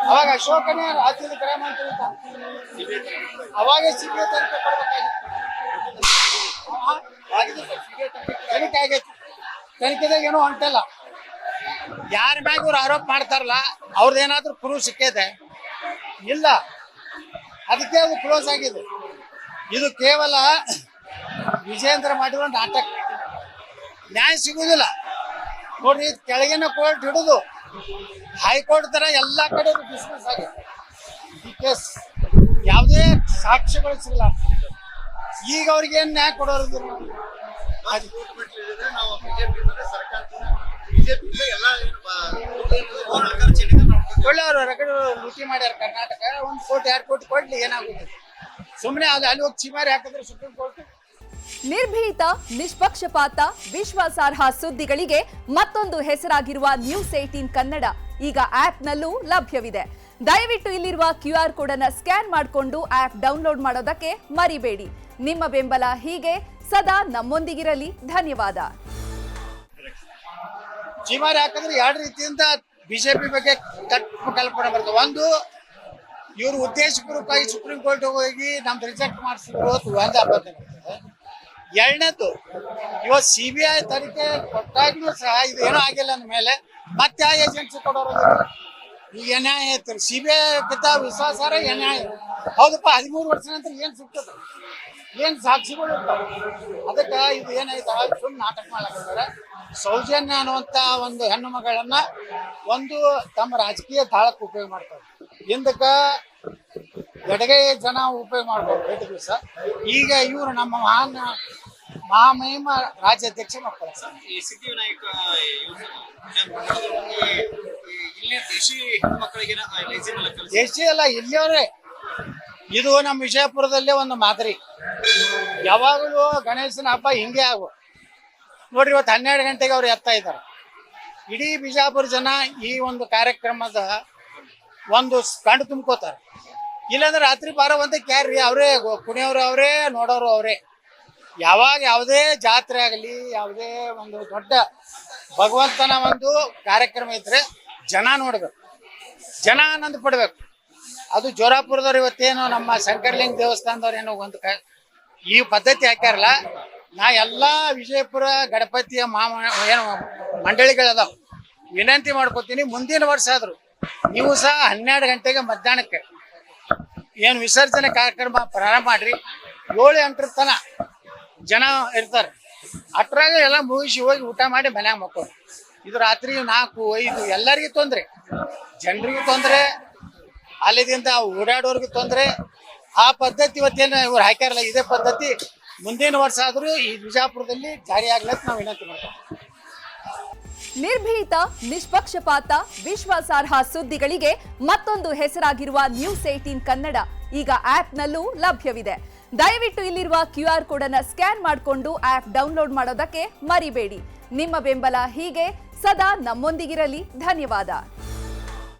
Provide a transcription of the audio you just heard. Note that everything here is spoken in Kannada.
ಅವಾಗ ಅಶೋಕನೇ ರಾಜ್ಯದ ಗೃಹ ಮಂತ್ರಿ ಇದ್ದ. ಅವಾಗ ಸಿಬಿಐ ತನಿಖೆ ಕೊಡ್ಬೇಕಾಗಿತ್ತು. ತನಿಖೆ ಆಗೈತಿ. ತನಿಖೆದಾಗ ಏನೋ ಹೊಂಟಲ್ಲ. ಯಾರ ಮ್ಯಾಗ ಇವ್ರು ಆರೋಪ ಮಾಡ್ತಾರಲ್ಲ ಅವ್ರದ್ದೇನಾದ್ರೂ ಪ್ರೂಫ್ ಸಿಕ್ಕೈತೆ ಇಲ್ಲ, ಅದಕ್ಕೆ ಅದು ಕ್ಲೋಸ್ ಆಗಿದೆ. ಇದು ಕೇವಲ ವಿಜೇಂದ್ರ ಮಾಡಿರೋ ನಾಟಕ. ನ್ಯಾಯ ಸಿಗುವುದಿಲ್ಲ ನೋಡ್ರಿ. ಕೆಳಗಿನ ಕೋರ್ಟ್ ಹಿಡಿದು ಹೈಕೋರ್ಟ್ ತರ ಎಲ್ಲಾ ಕಡೆ ಡಿಸ್ಮಿಸ್ ಆಗಿದೆ ಈ ಕೇಸ್. ಯಾವುದೇ ಸಾಕ್ಷ್ಯಗಳು ಸಿಗಲ್ಲ. ಈಗ ಅವ್ರಿಗೆ ಏನ್ ನ್ಯಾಯ ಕೊಡೋರು? ಒಳ್ಳೆಯವರು ರಗಡು ಲೂಟಿ ಮಾಡ್ಯಾರ ಕರ್ನಾಟಕ. 1 ಕೋಟಿ 2 ಕೋಟಿ ಕೊಡ್ಲಿ, ಏನಾಗುತ್ತೆ? ಸುಮ್ಮನೆ ಅಲ್ಲಿ ಹೋಗಿ ಚಿಮಾರಿ ಹಾಕಿದ್ರೆ ಸುಪ್ರೀಂ ಕೋರ್ಟ್. ನಿರ್ಭೀತ, ನಿಷ್ಪಕ್ಷಪಾತ, ವಿಶ್ವಾಸಾರ್ಹ ಸುದ್ದಿಗಳಿಗೆ ಮತ್ತೊಂದು ಹೆಸರಾಗಿರುವ ನ್ಯೂಸ್ 18 ಕನ್ನಡ ಈಗ ಆಪ್ನಲ್ಲೂ ಲಭ್ಯವಿದೆ. ದಯವಿಟ್ಟು ಇಲ್ಲಿರುವ QR ಕೋಡ್ ಅನ್ನು ಸ್ಕ್ಯಾನ್ ಮಾಡಿಕೊಂಡು ಆಪ್ ಡೌನ್ಲೋಡ್ ಮಾಡೋದಕ್ಕೆ ಮರಿಬೇಡಿ. ನಿಮ್ಮ ಬೆಂಬಲ ಹೀಗೆ ಸದಾ ನಮ್ಮೊಂದಿಗಿರಲಿ. ಧನ್ಯವಾದ. ಚಿಮಾರಿ ಹಾಕಿದ್ರೆ 2 ರೀತಿಯಿಂದ ಬಿಜೆಪಿ ಬಗ್ಗೆ ತಪ್ಪು ಕಲ್ಪನೆ ಬರ್ತದೆ. ಒಂದು, ಇವರು ಉದ್ದೇಶಪೂರ್ವಕವಾಗಿ ಸುಪ್ರೀಂ ಕೋರ್ಟ್ ಹೋಗಿ ನಮ್ದು ರಿಜೆಕ್ಟ್ ಮಾಡಿಸಿದ್ರು ಒಂದು ಅಬದ್ಧ. ಎರಡನೇದು, ಇವತ್ತು CBI ತನಿಖೆ ಕೊಟ್ಟಾಗ್ಲೂ ಸಹ ಇದು ಏನೂ ಆಗಿಲ್ಲ ಅಂದಮೇಲೆ ಮತ್ತೆ ಆ ಏಜೆನ್ಸಿ ಕೊಡೋರು ಈಗ ನ್ಯಾಯ ಹೇಳ್ತಾರೆ. CBI ಗಿಂತ ವಿಶ್ವಾಸಾರ್ಹ ನ್ಯಾಯ. ಹೌದಪ್ಪ, 13 ವರ್ಷ ನಂತರ ಏನು ಸಿಗ್ತದೆ? ಏನು ಸಾಕ್ಷಿಗಳು ಇರ್ತಾವೆ? ಅದಕ್ಕೆ ಇದು ಏನಾಯ್ತು, ಸುಮ್ಮನೆ ನಾಟಕ ಮಾಡಲಾಗಿದ್ದಾರೆ. ಸೌಜನ್ಯ ಅನ್ನುವಂಥ ಒಂದು ಹೆಣ್ಣು ಮಗಳನ್ನ ಒಂದು ತಮ್ಮ ರಾಜಕೀಯ ತಾಳಕ್ಕೆ ಉಪಯೋಗ ಮಾಡ್ತಾರೆ. ಹಿಂದಕ್ಕೆ ಎಡಗೈ ಜನ ಉಪಯೋಗ ಮಾಡ್ಬೋದು 2 ದಿವಸ. ಈಗ ಇವರು ನಮ್ಮ ಮಹಾಮಹಿಮ ರಾಜ್ಯಾಧ್ಯಕ್ಷ ಮಾಡ್ತಾರೆ ಸರ್. ಈ ಸಿದ್ಧಿವಿನಾಯಕ ಇಲ್ಲಿ ದೇಶಿ ಹೆಣ್ಮಕ್ಳಿಗೆ ದೇಶಿ ಅಲ್ಲ, ಇಲ್ಲಿಯವರೇ. ಇದು ನಮ್ಮ ವಿಜಯಪುರದಲ್ಲೇ ಒಂದು ಮಾದರಿ. ಯಾವಾಗಲೂ ಗಣೇಶನ ಹಬ್ಬ ಹಿಂಗೆ ಆಗು ನೋಡ್ರಿ. ಇವತ್ತು 12 ಗಂಟೆಗೆ ಅವ್ರು ಎತ್ತಾ ಇದ್ದಾರೆ. ಇಡೀ ಬಿಜಾಪುರ ಜನ ಈ ಒಂದು ಕಾರ್ಯಕ್ರಮದ ಒಂದು ಕಂಡು ತುಂಬ್ಕೋತಾರೆ. ಇಲ್ಲಾಂದ್ರೆ ರಾತ್ರಿ 12 ಕ್ಯಾರ್ರಿ ಅವರೇ ಕುಣಿಯೋರು ಅವರೇ, ನೋಡೋರು ಅವರೇ. ಯಾವಾಗ ಯಾವುದೇ ಜಾತ್ರೆ ಆಗಲಿ, ಯಾವುದೇ ಒಂದು ದೊಡ್ಡ ಭಗವಂತನ ಒಂದು ಕಾರ್ಯಕ್ರಮ ಇದ್ರೆ ಜನ ನೋಡ್ಬೇಕು, ಜನ ಆನಂದ ಪಡ್ಬೇಕು. ಅದು ಜೋರಾಪುರದವ್ರು ಇವತ್ತೇನು ನಮ್ಮ ಶಂಕರಲಿಂಗ ದೇವಸ್ಥಾನದವ್ರು ಏನೋ ಒಂದು ಈ ಪದ್ಧತಿ ಹಾಕ್ಯಾರಲ್ಲ. ನಾ ಎಲ್ಲ ವಿಜಯಪುರ ಗಣಪತಿಯ ಏನು ಮಂಡಳಿಗಳದಾವ ವಿನಂತಿ ಮಾಡ್ಕೋತೀನಿ, ಮುಂದಿನ ವರ್ಷ ಆದ್ರು ನೀವು ಸಹ 12 ಗಂಟೆಗೆ ಮಧ್ಯಾಹ್ನಕ್ಕೆ ಏನು ವಿಸರ್ಜನೆ ಕಾರ್ಯಕ್ರಮ ಪ್ರಾರಂಭ ಮಾಡ್ರಿ. 7-8 ತನ ಜನ ಇರ್ತಾರೆ. ಅಟ್ರಾಗ ಎಲ್ಲ ಮುಗಿಸಿ ಹೋಗಿ ಊಟ ಮಾಡಿ ಮನ್ಯಾಗ ಮಕ್ಕೋರು. ಇದು ರಾತ್ರಿ 4-5 ಎಲ್ಲರಿಗೂ ತೊಂದರೆ, ಜನರಿಗೂ ತೊಂದರೆ, ಅಲ್ಲಿದಿಂದ ಓಡಾಡೋರ್ಗೂ ತೊಂದರೆ. ಆ ಪದ್ಧತಿ ಇವತ್ತೇನು ಇವ್ರು ಹಾಕ್ಯಾರಲ್ಲ, ಇದೇ ಪದ್ಧತಿ ಮುಂದಿನ ವರ್ಷ ಆದರೂ ಈ ಬಿಜಾಪುರದಲ್ಲಿ ಜಾರಿ ಆಗ್ಲತ್ತ ನಾವು ವಿನಂತಿ ಮಾಡ್ತೀವಿ. ನಿರ್ಭೀತ, ನಿಷ್ಪಕ್ಷಪಾತ, ವಿಶ್ವಾಸಾರ್ಹ ಸುದ್ದಿಗಳಿಗೆ ಮತ್ತೊಂದು ಹೆಸರಾಗಿರುವ ನ್ಯೂಸ್ 18 ಕನ್ನಡ ಈಗ ಆಪ್ನಲ್ಲೂ ಲಭ್ಯವಿದೆ. ದಯವಿಟ್ಟು ಇಲ್ಲಿರುವ QR ಕೋಡ್ ಅನ್ನು ಸ್ಕ್ಯಾನ್ ಮಾಡಿಕೊಂಡು ಆಪ್ ಡೌನ್ಲೋಡ್ ಮಾಡೋದಕ್ಕೆ ಮರಿಬೇಡಿ. ನಿಮ್ಮ ಬೆಂಬಲ ಹೀಗೆ ಸದಾ ನಮ್ಮೊಂದಿಗಿರಲಿ. ಧನ್ಯವಾದ.